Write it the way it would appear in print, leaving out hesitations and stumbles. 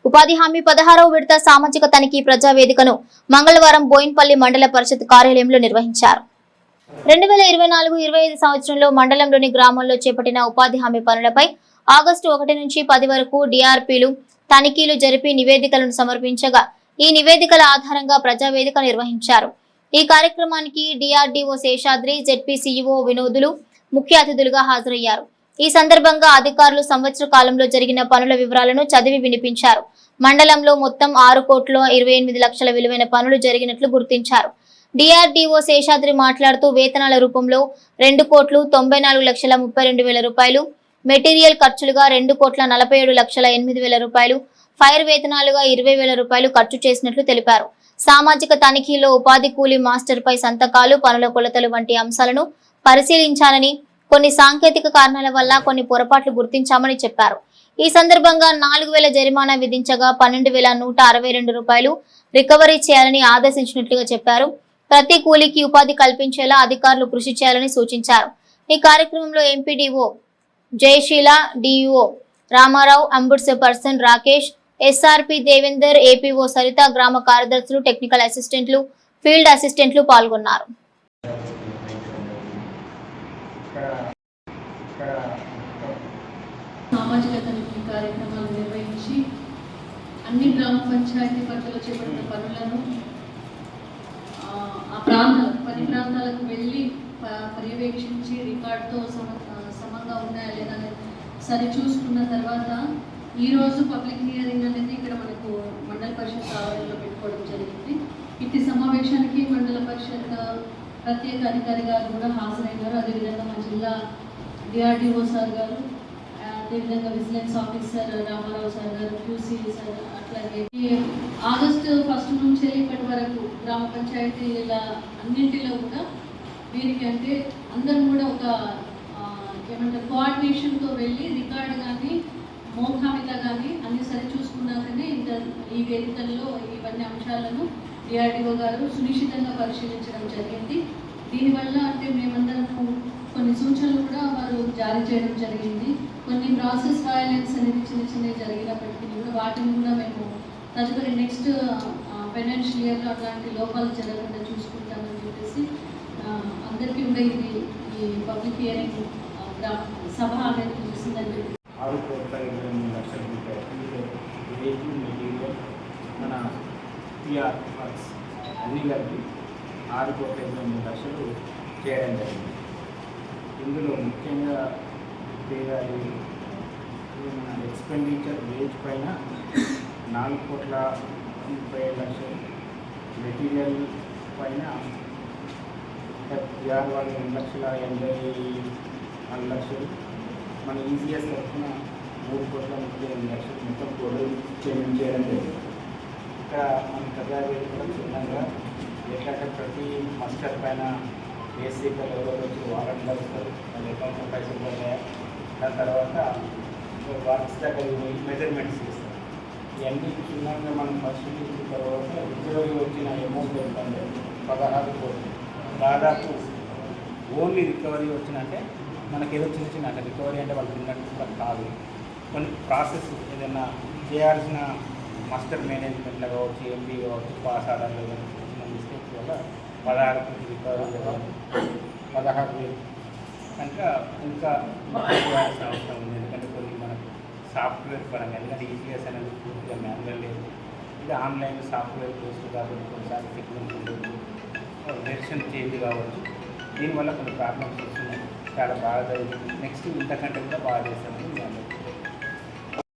ఉపాధి హామీ 16వ విడత సామాజిక తనిఖీ ప్రజావేదికను మంగళవారం బోయిన్పల్లి మండల పరిషత్ కార్యాలయంలో నిర్వహించారు. 2024-25 సంవత్సరంలో మండలంలోని గ్రామాల్లో చేపట్టిన ఉపాధి హామీ పనులపై ఆగస్టు 1 నుంచి 10 వరకు డిఆర్పీలు తనిఖీలు జరిపి నివేదికలను సమర్పించగా ఈ నివేదికల ఆధారంగా ప్రజావేదిక నిర్వహించారు. ఈ కార్యక్రమానికి డిఆర్డీఓ శేషాద్రి, జెడ్పీ సీఈఓ వినోదులు ముఖ్య అతిథులుగా హాజరయ్యారు. ఈ సందర్భంగా అధికారులు సంవత్సర కాలంలో జరిగిన పనుల వివరాలను చదివి వినిపించారు. మండలంలో మొత్తం 6,28 లక్షల విలువైన పనులు జరిగినట్లు గుర్తించారు. డిఆర్డీఓ శేషాద్రి మాట్లాడుతూ వేతనాల రూపంలో 2,94,32,000 రూపాయలు, మెటీరియల్ ఖర్చులుగా 2,47,08,000 రూపాయలు, ఫైర్ వేతనాలుగా 20,000 రూపాయలు ఖర్చు చేసినట్లు తెలిపారు. సామాజిక తనిఖీలో ఉపాధి కూలీ మాస్టర్ పై సంతకాలు, పనుల కొలతలు వంటి అంశాలను పరిశీలించాలని, కొన్ని సాంకేతిక కారణాల వల్ల కొన్ని పొరపాట్లు గుర్తించామని చెప్పారు. ఈ సందర్భంగా 4,000 జరిమానా విధించగా 12,162 రూపాయలు రికవరీ చేయాలని ఆదేశించినట్లుగా చెప్పారు. ప్రతి కూలీకి ఉపాధి కల్పించేలా అధికారులు కృషి చేయాలని సూచించారు. ఈ కార్యక్రమంలో MPDO Jayasheela, DEO Ramarao, ombudsperson Rakesh, SRP Devender, APO Saritha, గ్రామ కార్యదర్శులు, టెక్నికల్ అసిస్టెంట్లు, ఫీల్డ్ అసిస్టెంట్లు పాల్గొన్నారు. సామాజిక తనిఖీ కార్యక్రమాలు నిర్వహించి అన్ని గ్రామ పంచాయతీ పరిధిలో చేపట్టిన పనులను పని ప్రాంతాలకు వెళ్ళి పర్యవేక్షించి రికార్డుతో సమంగా ఉన్నాయా లేదా సరి చూసుకున్న తర్వాత ఈరోజు పబ్లిక్ హియరింగ్ అనేది ఇక్కడ మనకు మండల పరిషత్ ఆవరణలో పెట్టుకోవడం జరిగింది. ఇట్టి సమావేశానికి మండల పరిషత్ ప్రత్యేక అధికారి గారు కూడా హాజరైనారు. అదేవిధంగా మా జిల్లా డిఆర్డీఓ సార్ గారు, అదేవిధంగా విజిలెన్స్ ఆఫీసర్ రామారావు సార్ గారు, క్యూసీ సార్, అట్లాగే ఆగస్టు 1 నుంచి ఇప్పటి వరకు గ్రామ పంచాయతీల అన్నింటిలో కూడా వీరికి అంటే అందరం కూడా ఒక ఏమంటారు కోఆర్డినేషన్తో వెళ్ళి రికార్డు కానీ మోఖామిగా కానీ అన్ని సరి చూసుకున్నాకనే ఈ వేదికల్లో ఇవన్నీ అంశాలను డిఆర్డీఓ గారు సునిశ్చితంగా పరిశీలించడం జరిగింది. దీనివల్ల అంటే మేమందరము కొన్ని సూచనలు కూడా వారు జారీ చేయడం జరిగింది. కొన్ని ప్రాసెస్ వయలెన్స్ అనేది చిన్నవి జరిగినప్పటికీ కూడా వాటిని కూడా మేము తదుపరి నెక్స్ట్ ఫైనాన్షియల్ ఇయర్లో అట్లాంటి లోపాలు జరగకుండా చూసుకుంటామని చెప్పేసి అందరికీ కూడా ఇది ఈ పబ్లిక్ హియరింగ్ సభ అనేది చూసిందని చెప్పి 6,28 లక్షల రూపాయలు మెటీరియల్ మన పిఆర్ వర్క్స్ అన్నీ కలిపి 6,28 లక్షలు చేయడం జరిగింది. ఇందులో ముఖ్యంగా మన ఎక్స్పెండిచర్ వేజ్ పైన 4,37,00,000, మెటీరియల్ పైన పిఆర్ వాళ్ళు 2,84,00,000, మన ఈజీఎస్ తరఫున 3,38,00,000 మొత్తం టోటల్ పేమెంట్ చేయడం జరిగింది. ఇక్కడ మన ప్రజావేదికలో చిన్నగా ఎట్లా ప్రతి మస్టర్ పైన ఏసీకలు ఎవరు వచ్చి వారంటీ కలుస్తారు, వాళ్ళు ఎక్కడ పైసలు పడతాయా, దాని తర్వాత వర్క్స్ దగ్గర మెజర్మెంట్స్ చేస్తారు. ఇవన్నీ చిన్నగా మనం పరిశీలించిన తర్వాత రికవరీ వచ్చిన అమౌంట్ ఏంటంటే 16 కోట్లు. దాదాపు ఓన్లీ రికవరీ వచ్చినంటే మనకి ఏదో చిన్న అంటే రికవరీ అంటే వాళ్ళు తిన్నట్టు కాదు. కొన్ని ప్రాసెస్ ఏదైనా చేయాల్సిన మాస్టర్ మేనేజ్మెంట్లో కావచ్చు, ఎంపీ కావచ్చు, పాస్ ఆర్డర్లో చిన్న మిస్టేక్స్ వల్ల 16 రికవరీ 16,000 కనుక ఇంకా చేయాల్సిన అవసరం ఉంది. ఎందుకంటే కొన్ని మనకు సాఫ్ట్వేర్ పరంగా, ఎందుకంటే ఈపీఎస్ అనేది పూర్తిగా మాన్యువల్ లేదు, ఇది ఆన్లైన్ సాఫ్ట్వేర్ కోర్సు కాబట్టి కొన్నిసార్లు సెగ్మెంట్ ఉండదు, వెర్షన్ చేంజ్ కావచ్చు. దీనివల్ల కొన్ని ప్రాబ్లమ్స్ వస్తున్నాయి. చాలా బాగా జరుగుతుంది. నెక్స్ట్ ఇంతకంటే కూడా బాగా చేస్తామని